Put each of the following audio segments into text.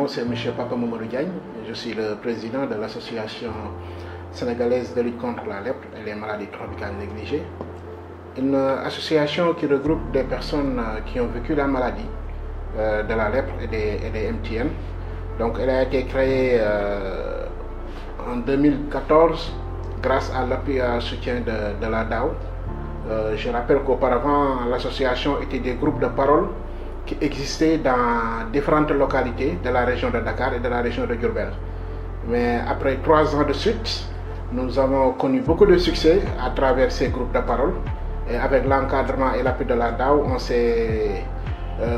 nom c'est M. Papa Mamadou Diagne. Je suis le président de l'association sénégalaise de lutte contre la lèpre et les maladies tropicales négligées. Une association qui regroupe des personnes qui ont vécu la maladie de la lèpre et des MTN. Donc elle a été créée en 2014 grâce à l'appui et au soutien de la DAO. Je rappelle qu'auparavant l'association était des groupes de parole qui existaient dans différentes localités de la région de Dakar et de la région de Diourbel. Mais après 3 ans de suite, nous avons connu beaucoup de succès à travers ces groupes de parole. Et avec l'encadrement et l'appui de la DAO,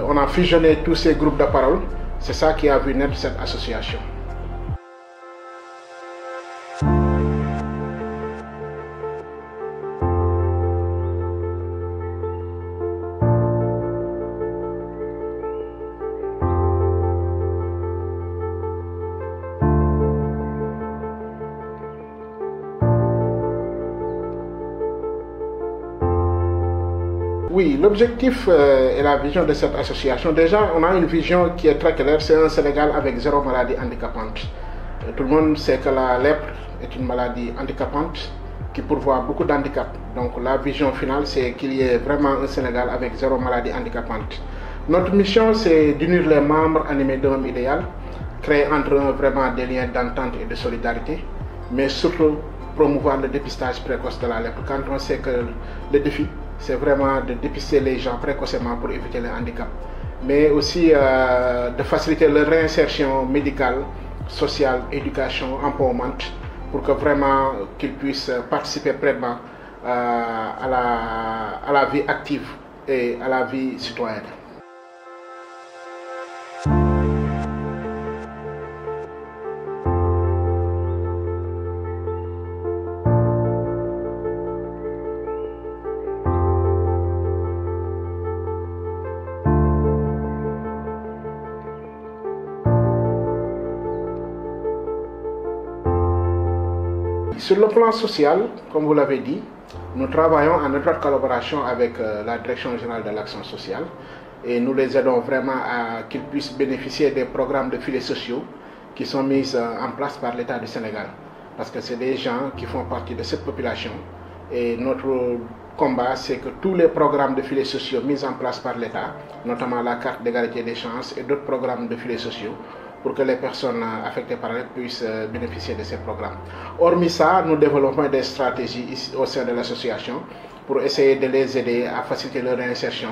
on a fusionné tous ces groupes de parole. C'est ça qui a vu naître cette association. Oui, l'objectif et la vision de cette association, déjà on a une vision qui est très claire, c'est un Sénégal avec 0 maladie handicapante. Tout le monde sait que la lèpre est une maladie handicapante qui pourvoit beaucoup d'handicaps. Donc la vision finale, c'est qu'il y ait vraiment un Sénégal avec 0 maladie handicapante. Notre mission, c'est d'unir les membres animés d'un même idéal, créer entre eux vraiment des liens d'entente et de solidarité, mais surtout promouvoir le dépistage précoce de la lèpre. Quand on sait que le défi, c'est vraiment de dépister les gens précocement pour éviter le handicap, mais aussi de faciliter leur réinsertion médicale, sociale, éducation, empowerment, pour que vraiment qu'ils puissent participer pleinement à la vie active et à la vie citoyenne. Sur le plan social, comme vous l'avez dit, nous travaillons en étroite collaboration avec la Direction générale de l'action sociale et nous les aidons vraiment à qu'ils puissent bénéficier des programmes de filets sociaux qui sont mis en place par l'État du Sénégal. Parce que c'est des gens qui font partie de cette population et notre combat, c'est que tous les programmes de filets sociaux mis en place par l'État, notamment la carte d'égalité des chances et d'autres programmes de filets sociaux, pour que les personnes affectées par elle puissent bénéficier de ces programmes. Hormis ça, nous développons des stratégies ici, au sein de l'association pour essayer de les aider à faciliter leur réinsertion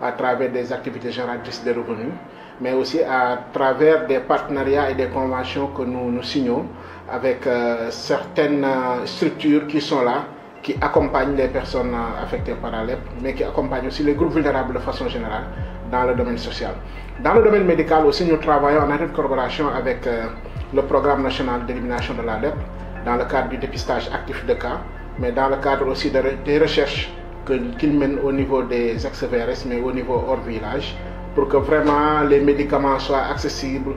à travers des activités génératrices de revenus, mais aussi à travers des partenariats et des conventions que nous signons avec certaines structures qui sont là, qui accompagnent les personnes affectées par la lèpre, mais qui accompagnent aussi les groupes vulnérables de façon générale dans le domaine social. Dans le domaine médical aussi, nous travaillons en étroite collaboration avec le programme national d'élimination de la lèpre dans le cadre du dépistage actif de cas, mais dans le cadre aussi des recherches qu'ils mènent au niveau des ex-VRS, mais au niveau hors village, pour que vraiment les médicaments soient accessibles,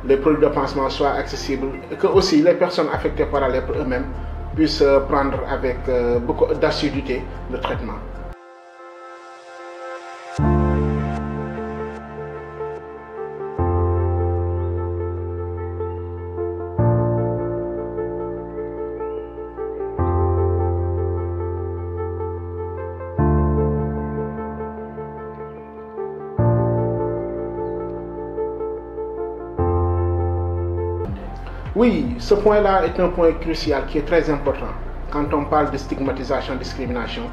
les produits de pansement soient accessibles, et que aussi les personnes affectées par la lèpre eux-mêmes puissent prendre avec beaucoup d'assiduité le traitement. Oui, ce point-là est un point crucial qui est très important. Quand on parle de stigmatisation, discrimination,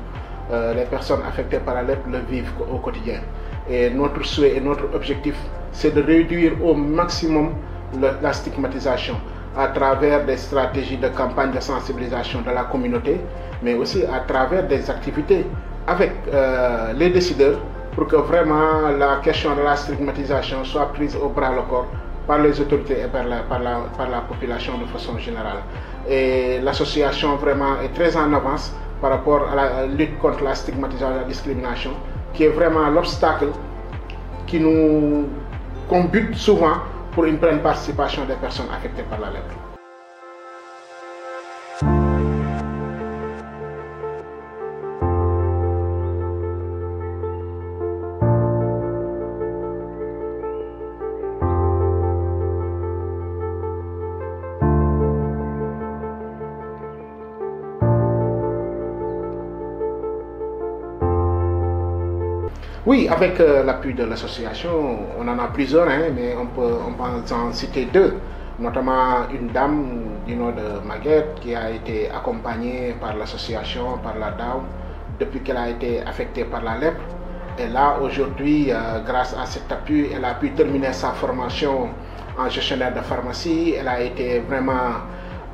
les personnes affectées par la lèpre le vivent au quotidien. Et notre souhait et notre objectif, c'est de réduire au maximum la stigmatisation à travers des stratégies de campagne de sensibilisation de la communauté, mais aussi à travers des activités avec les décideurs pour que vraiment la question de la stigmatisation soit prise au bras le corps par les autorités et par la population de façon générale. Et l'association vraiment est très en avance par rapport à la lutte contre la stigmatisation et la discrimination, qui est vraiment l'obstacle qu'on bute souvent pour une pleine participation des personnes affectées par la lèpre. Oui, avec l'appui de l'association, on en a plusieurs, hein, mais on peut en citer deux. Notamment une dame du nom de Maguette qui a été accompagnée par l'association, par la DAO, depuis qu'elle a été affectée par la lèpre. Et là, aujourd'hui, grâce à cet appui, elle a pu terminer sa formation en gestionnaire de pharmacie. Elle a été vraiment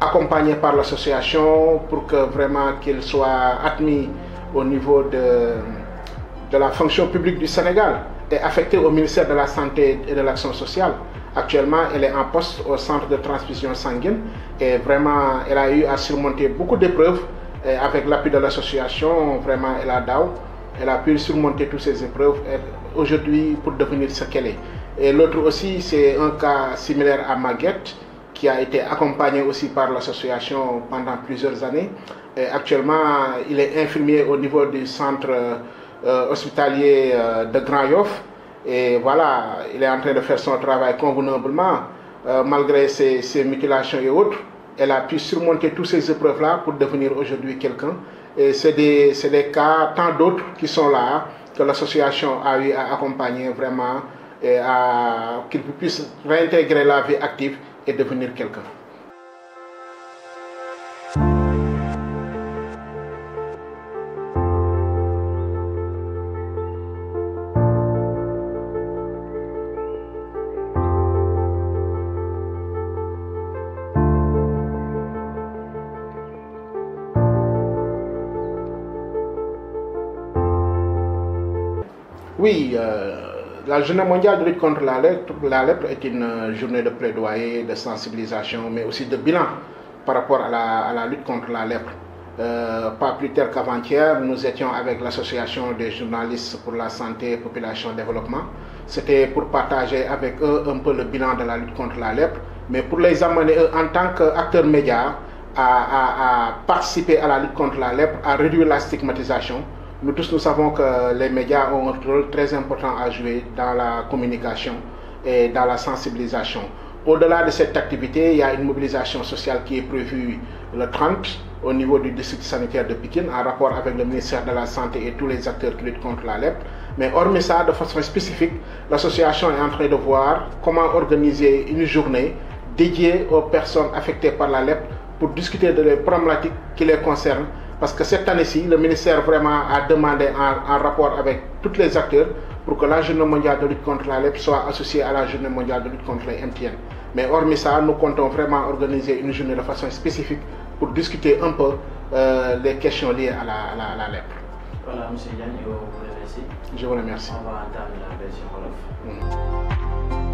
accompagnée par l'association pour que vraiment qu'elle soit admise au niveau de la fonction publique du Sénégal et affectée au ministère de la Santé et de l'Action sociale. Actuellement, elle est en poste au centre de transfusion sanguine et vraiment, elle a eu à surmonter beaucoup d'épreuves. Et avec l'appui de l'association, vraiment, elle a pu surmonter toutes ces épreuves aujourd'hui pour devenir ce qu'elle est. Et l'autre aussi, c'est un cas similaire à Maguette, qui a été accompagné aussi par l'association pendant plusieurs années. Et actuellement, il est infirmier au niveau du centre hospitalier de Grand Yoff. Et voilà, il est en train de faire son travail convenablement, malgré ses mutilations et autres. Elle a pu surmonter toutes ces épreuves-là pour devenir aujourd'hui quelqu'un. Et c'est des cas, tant d'autres qui sont là, que l'association a eu à accompagner vraiment et à qu'ils puissent réintégrer la vie active et devenir quelqu'un. Oui, la journée mondiale de lutte contre la lèpre est une journée de plaidoyer, de sensibilisation, mais aussi de bilan par rapport à la lutte contre la lèpre. Pas plus tard qu'avant-hier, nous étions avec l'association des journalistes pour la santé, population, développement. C'était pour partager avec eux un peu le bilan de la lutte contre la lèpre, mais pour les amener eux, en tant qu'acteurs médias à participer à la lutte contre la lèpre, à réduire la stigmatisation. Nous tous, nous savons que les médias ont un rôle très important à jouer dans la communication et dans la sensibilisation. Au-delà de cette activité, il y a une mobilisation sociale qui est prévue le 30 au niveau du district sanitaire de Pikine en rapport avec le ministère de la Santé et tous les acteurs qui luttent contre la lèpre. Mais hormis ça, de façon spécifique, l'association est en train de voir comment organiser une journée dédiée aux personnes affectées par la lèpre pour discuter des problématiques qui les concernent. Parce que cette année-ci, le ministère vraiment a demandé en rapport avec tous les acteurs pour que la journée mondiale de lutte contre la lèpre soit associée à la journée mondiale de lutte contre les MTN. Mais hormis ça, nous comptons vraiment organiser une journée de façon spécifique pour discuter un peu les questions liées à la lèpre. Voilà, M. Yann, je vous remercie. Je vous remercie. On va entamer la version Wolof.